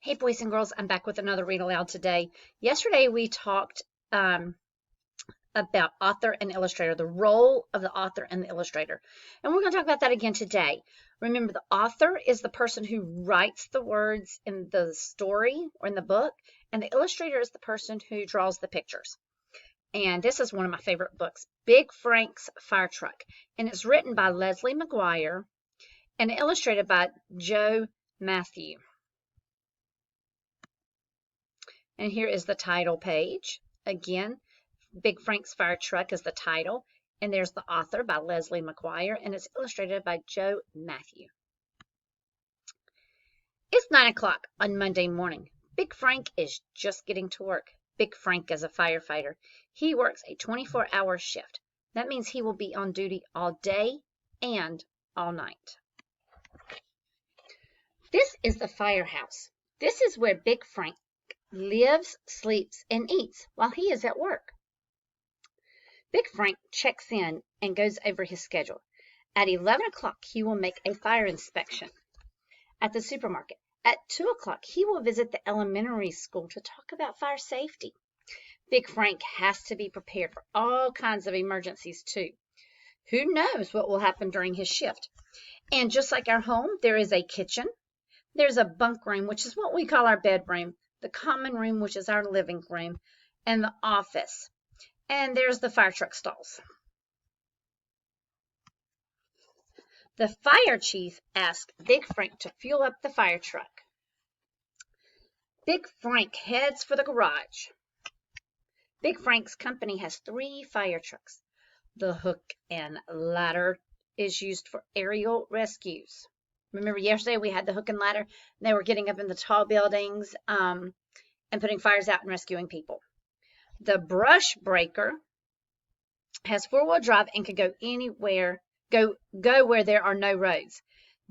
Hey, boys and girls, I'm back with another Read Aloud today. Yesterday we talked about author and illustrator, the role of the author and the illustrator. And we're going to talk about that again today. Remember, the author is the person who writes the words in the story or in the book, and the illustrator is the person who draws the pictures. And this is one of my favorite books, Big Frank's Fire Truck. And it's written by Leslie McGuire and illustrated by Joe Matthew. And here is the title page. Again, Big Frank's Fire Truck is the title. And there's the author by Leslie McGuire, and it's illustrated by Joe Matthew. It's 9 o'clock on Monday morning. Big Frank is just getting to work. Big Frank is a firefighter. He works a 24-hour shift. That means he will be on duty all day and all night. This is the firehouse. This is where Big Frank lives, sleeps, and eats while he is at work. Big Frank checks in and goes over his schedule. At 11 o'clock, he will make a fire inspection at the supermarket. At 2 o'clock, he will visit the elementary school to talk about fire safety. Big Frank has to be prepared for all kinds of emergencies, too. Who knows what will happen during his shift? And just like our home, there is a kitchen. There's a bunk room, which is what we call our bedroom, the common room, which is our living room, and the office. And there's the fire truck stalls. The fire chief asked Big Frank to fuel up the fire truck. Big Frank heads for the garage. Big Frank's company has 3 fire trucks. The hook and ladder is used for aerial rescues. Remember yesterday we had the hook and ladder? They were getting up in the tall buildings and putting fires out and rescuing people. The brush breaker has 4-wheel drive and can go anywhere, go where there are no roads.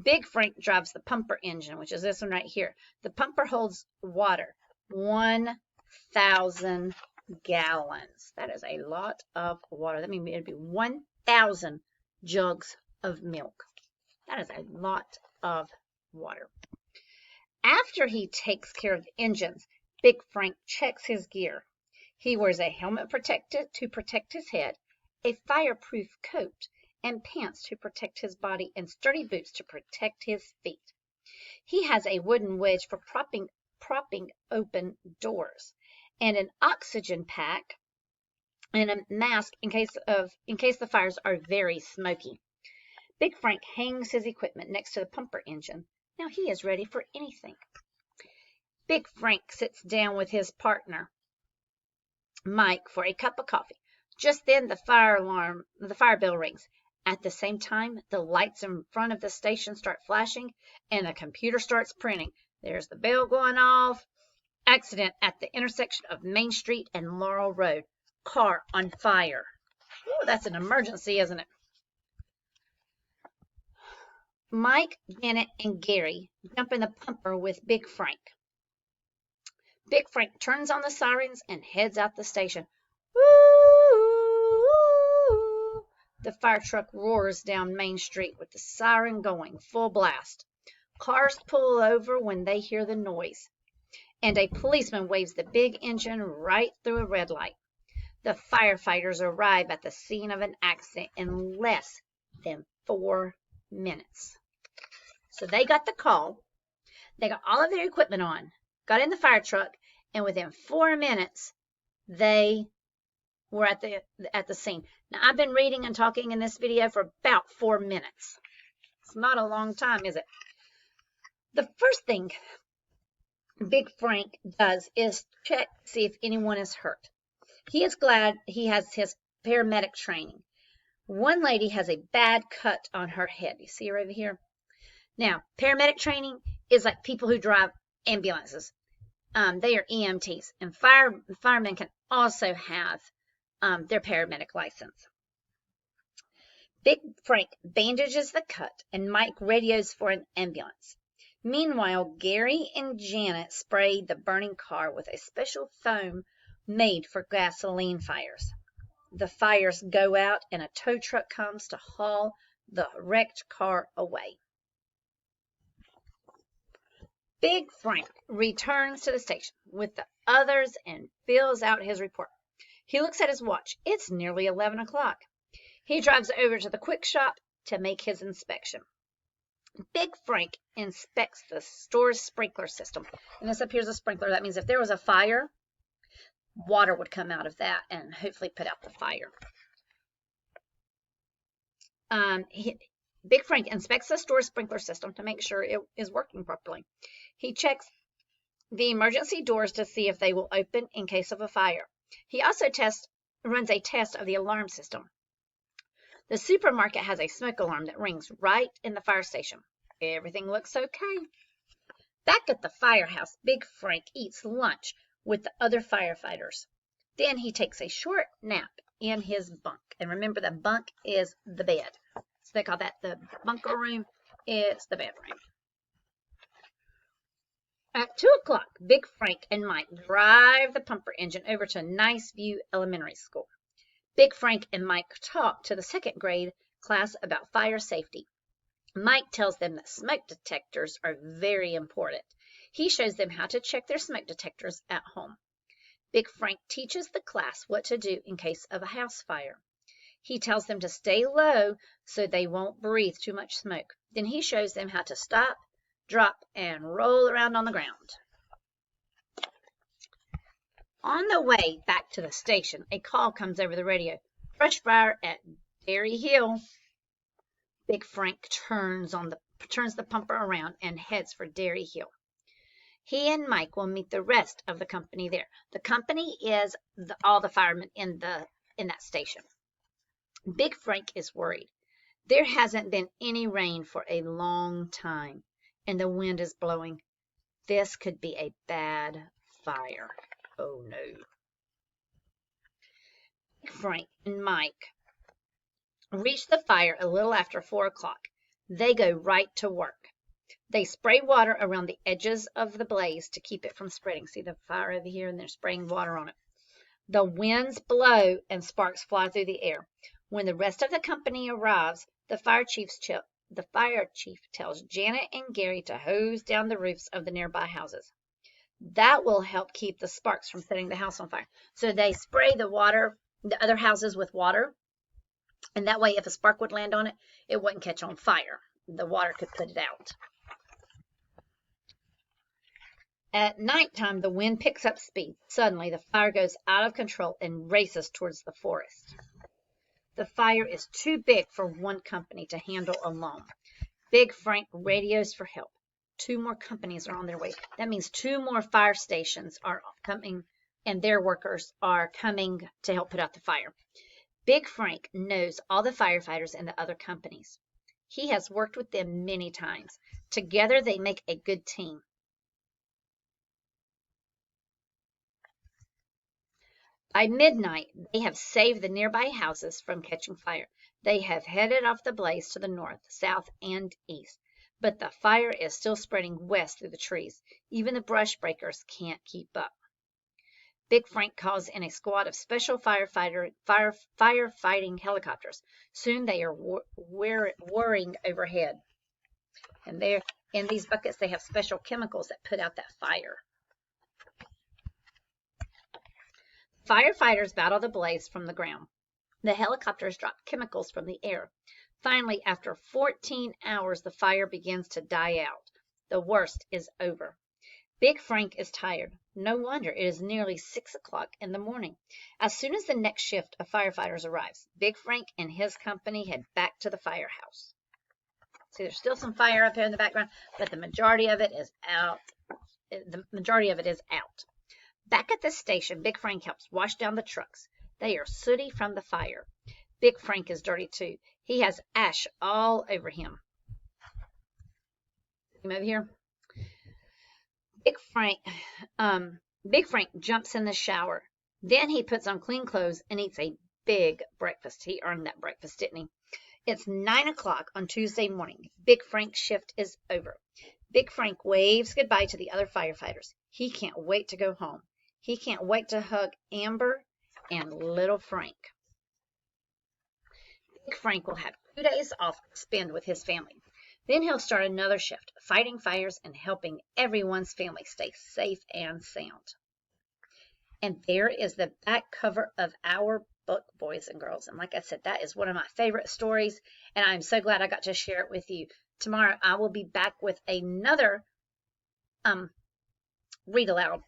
Big Frank drives the pumper engine, which is this one right here. The pumper holds water, 1,000 gallons. That is a lot of water. That means it'd be 1,000 jugs of milk. That is a lot of water. After he takes care of the engines, Big Frank checks his gear. He wears a helmet to protect his head, a fireproof coat, and pants to protect his body, and sturdy boots to protect his feet. He has a wooden wedge for propping open doors, and an oxygen pack and a mask in case the fires are very smoky. Big Frank hangs his equipment next to the pumper engine. Now he is ready for anything. Big Frank sits down with his partner, Mike, for a cup of coffee. Just then the fire bell rings. At the same time, the lights in front of the station start flashing and the computer starts printing. There's the bell going off. Accident at the intersection of Main Street and Laurel Road. Car on fire. Ooh, that's an emergency, isn't it? Mike, Janet, and Gary jump in the pumper with Big Frank. Big Frank turns on the sirens and heads out the station. Woo! The fire truck roars down Main Street with the siren going full blast. Cars pull over when they hear the noise, and a policeman waves the big engine right through a red light. The firefighters arrive at the scene of an accident in less than 4 minutes. So they got the call, they got all of their equipment on, got in the fire truck, and within 4 minutes, they were at the scene. Now, I've been reading and talking in this video for about 4 minutes. It's not a long time, is it? The first thing Big Frank does is check to see if anyone is hurt. He is glad he has his paramedic training. One lady has a bad cut on her head. You see her over here? Now, paramedic training is like people who drive ambulances. They are EMTs, and firemen can also have their paramedic license. Big Frank bandages the cut, and Mike radios for an ambulance. Meanwhile, Gary and Janet spray the burning car with a special foam made for gasoline fires. The fires go out, and a tow truck comes to haul the wrecked car away. Big Frank returns to the station with the others and fills out his report. He looks at his watch. It's nearly 11 o'clock. He drives over to the quick shop to make his inspection. Big Frank inspects the store's sprinkler system. And this up here is a sprinkler. That means if there was a fire, water would come out of that and hopefully put out the fire. Big Frank inspects the store's sprinkler system to make sure it is working properly. He checks the emergency doors to see if they will open in case of a fire. He also runs a test of the alarm system. The supermarket has a smoke alarm that rings right in the fire station. Everything looks okay. Back at the firehouse, Big Frank eats lunch with the other firefighters. Then he takes a short nap in his bunk. And remember, the bunk is the bed. So they call that the bunker room. It's the bedroom. At 2 o'clock, Big Frank and Mike drive the pumper engine over to Nice View Elementary School. Big Frank and Mike talk to the second grade class about fire safety. Mike tells them that smoke detectors are very important. He shows them how to check their smoke detectors at home. Big Frank teaches the class what to do in case of a house fire. He tells them to stay low so they won't breathe too much smoke. Then he shows them how to stop, drop, and roll around on the ground. On the way back to the station, a call comes over the radio. Brush fire at Dairy Hill. Big Frank turns the pumper around and heads for Dairy Hill. He and Mike will meet the rest of the company there. The company is all the firemen in that station. Big Frank is worried. There hasn't been any rain for a long time, and the wind is blowing. This could be a bad fire. Oh no. Big Frank and Mike reach the fire a little after 4 o'clock. They go right to work. They spray water around the edges of the blaze to keep it from spreading. See the fire over here, and they're spraying water on it. The winds blow and sparks fly through the air. When the rest of the company arrives, the fire chief tells Janet and Gary to hose down the roofs of the nearby houses. That will help keep the sparks from setting the house on fire. So they spray the other houses with water, and that way if a spark would land on it, it wouldn't catch on fire. The water could put it out. At nighttime, the wind picks up speed. Suddenly, the fire goes out of control and races towards the forest. The fire is too big for one company to handle alone. Big Frank radios for help. 2 more companies are on their way. That means 2 more fire stations are coming, and their workers are coming to help put out the fire. Big Frank knows all the firefighters and the other companies. He has worked with them many times. Together, they make a good team. By midnight, they have saved the nearby houses from catching fire. They have headed off the blaze to the north, south, and east. But the fire is still spreading west through the trees. Even the brush breakers can't keep up. Big Frank calls in a squad of special firefighting helicopters. Soon they are whirring overhead. And there, in these buckets, they have special chemicals that put out that fire. Firefighters battle the blaze from the ground. The helicopters drop chemicals from the air. Finally, after 14 hours, the fire begins to die out. The worst is over. Big Frank is tired. No wonder, it is nearly 6 o'clock in the morning. As soon as the next shift of firefighters arrives, Big Frank and his company head back to the firehouse. See, there's still some fire up here in the background, but the majority of it is out. Back at the station, Big Frank helps wash down the trucks. They are sooty from the fire. Big Frank is dirty too. He has ash all over him. Come over here. Big Frank jumps in the shower. Then he puts on clean clothes and eats a big breakfast. He earned that breakfast, didn't he? It's 9 o'clock on Tuesday morning. Big Frank's shift is over. Big Frank waves goodbye to the other firefighters. He can't wait to go home. He can't wait to hug Amber and little Frank. Big Frank will have 2 days off to spend with his family. Then he'll start another shift, fighting fires and helping everyone's family stay safe and sound. And there is the back cover of our book, boys and girls. And like I said, that is one of my favorite stories, and I'm so glad I got to share it with you. Tomorrow I will be back with another read aloud